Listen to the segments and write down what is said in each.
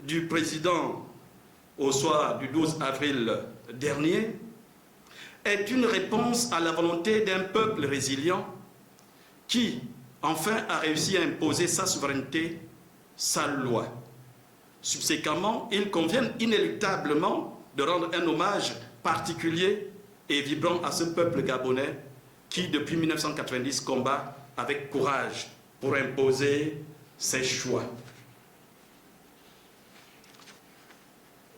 du président au soir du 12 avril dernier est une réponse à la volonté d'un peuple résilient qui, enfin, a réussi à imposer sa souveraineté, sa loi. Subséquemment, il convient inéluctablement de rendre un hommage particulier et vibrant à ce peuple gabonais qui, depuis 1990, combat avec courage pour imposer ses choix.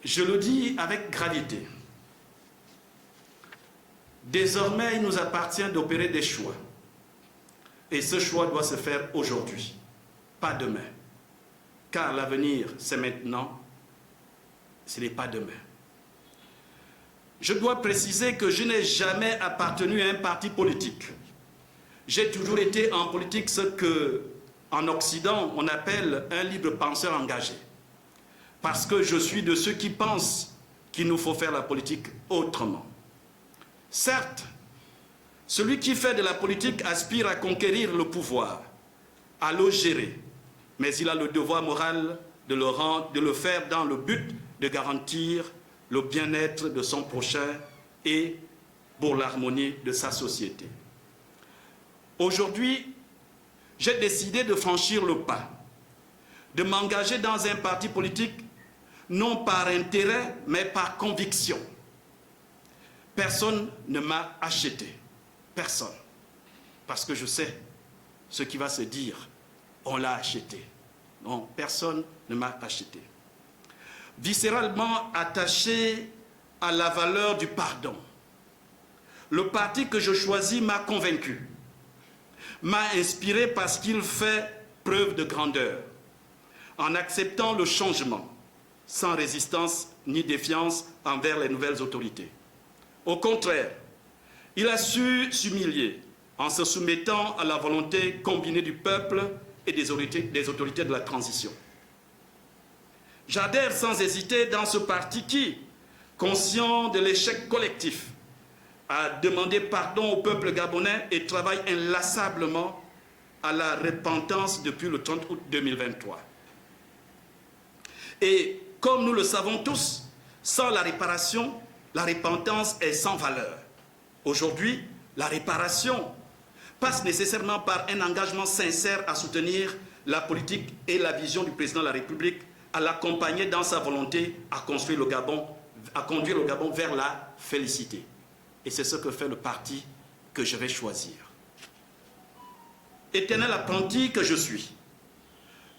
Je le dis avec gravité. Désormais, il nous appartient d'opérer des choix. Et ce choix doit se faire aujourd'hui, pas demain. Car l'avenir, c'est maintenant, ce n'est pas demain. Je dois préciser que je n'ai jamais appartenu à un parti politique. J'ai toujours été en politique ce qu'en Occident, on appelle un libre penseur engagé. Parce que je suis de ceux qui pensent qu'il nous faut faire la politique autrement. Certes, celui qui fait de la politique aspire à conquérir le pouvoir, à le gérer, mais il a le devoir moral de le faire dans le but de garantir le bien-être de son prochain et pour l'harmonie de sa société. Aujourd'hui, j'ai décidé de franchir le pas, de m'engager dans un parti politique non par intérêt, mais par conviction. Personne ne m'a acheté. Personne. Parce que je sais ce qui va se dire. On l'a acheté. Non, personne ne m'a acheté. Viscéralement attaché à la valeur du pardon, le parti que je choisis m'a convaincu, m'a inspiré parce qu'il fait preuve de grandeur, en acceptant le changement, sans résistance ni défiance envers les nouvelles autorités. Au contraire, il a su s'humilier en se soumettant à la volonté combinée du peuple et des autorités de la transition. J'adhère sans hésiter dans ce parti qui, conscient de l'échec collectif, a demandé pardon au peuple gabonais et travaille inlassablement à la repentance depuis le 30 août 2023. Et comme nous le savons tous, sans la réparation, la repentance est sans valeur. Aujourd'hui, la réparation passe nécessairement par un engagement sincère à soutenir la politique et la vision du président de la République, à l'accompagner dans sa volonté à construire le Gabon, à conduire le Gabon vers la félicité. Et c'est ce que fait le parti que je vais choisir. Éternel apprenti que je suis,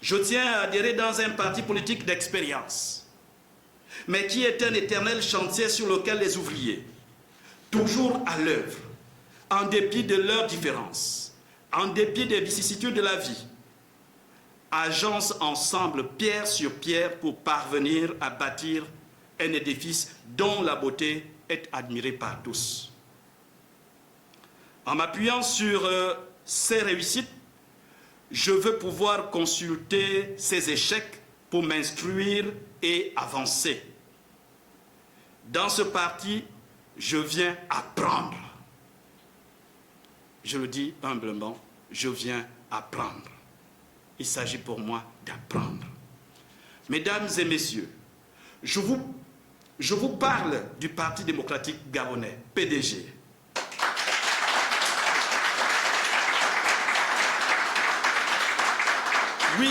je tiens à adhérer dans un parti politique d'expérience, mais qui est un éternel chantier sur lequel les ouvriers, toujours à l'œuvre, en dépit de leurs différences, en dépit des vicissitudes de la vie, agencent ensemble pierre sur pierre pour parvenir à bâtir un édifice dont la beauté est admirée par tous. En m'appuyant sur ces réussites, je veux pouvoir consulter ces échecs pour m'instruire et avancer. Dans ce parti, je viens apprendre. Je le dis humblement, je viens apprendre. Il s'agit pour moi d'apprendre. Mesdames et messieurs, je vous parle du Parti démocratique gabonais, PDG. Oui,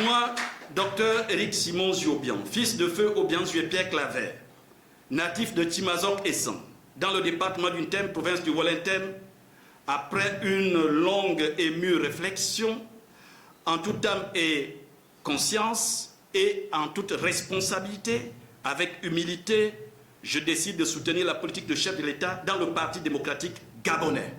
moi, docteur Éric Simon Ziobian, fils de feu Obianzu et Pierre Claver, natif de Timazok-Essan, dans le département d'Untem, province du Wallenthem, après une longue et mûre réflexion, en toute âme et conscience et en toute responsabilité, avec humilité, je décide de soutenir la politique de chef de l'État dans le Parti démocratique gabonais.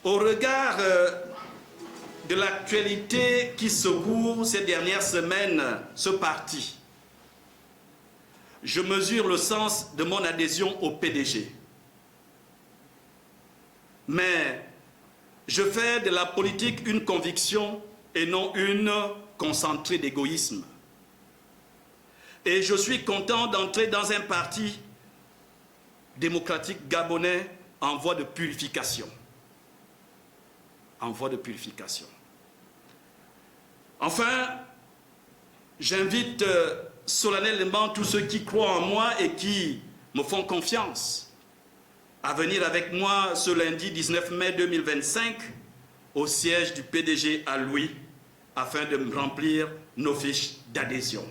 Au regard de l'actualité qui secoue ces dernières semaines ce parti, je mesure le sens de mon adhésion au PDG. Mais je fais de la politique une conviction et non une concentrée d'égoïsme. Et je suis content d'entrer dans un parti démocratique gabonais en voie de purification. En voie de purification. Enfin, j'invite solennellement tous ceux qui croient en moi et qui me font confiance à venir avec moi ce lundi 19 mai 2025 au siège du PDG à Louis afin de me remplir nos fiches d'adhésion.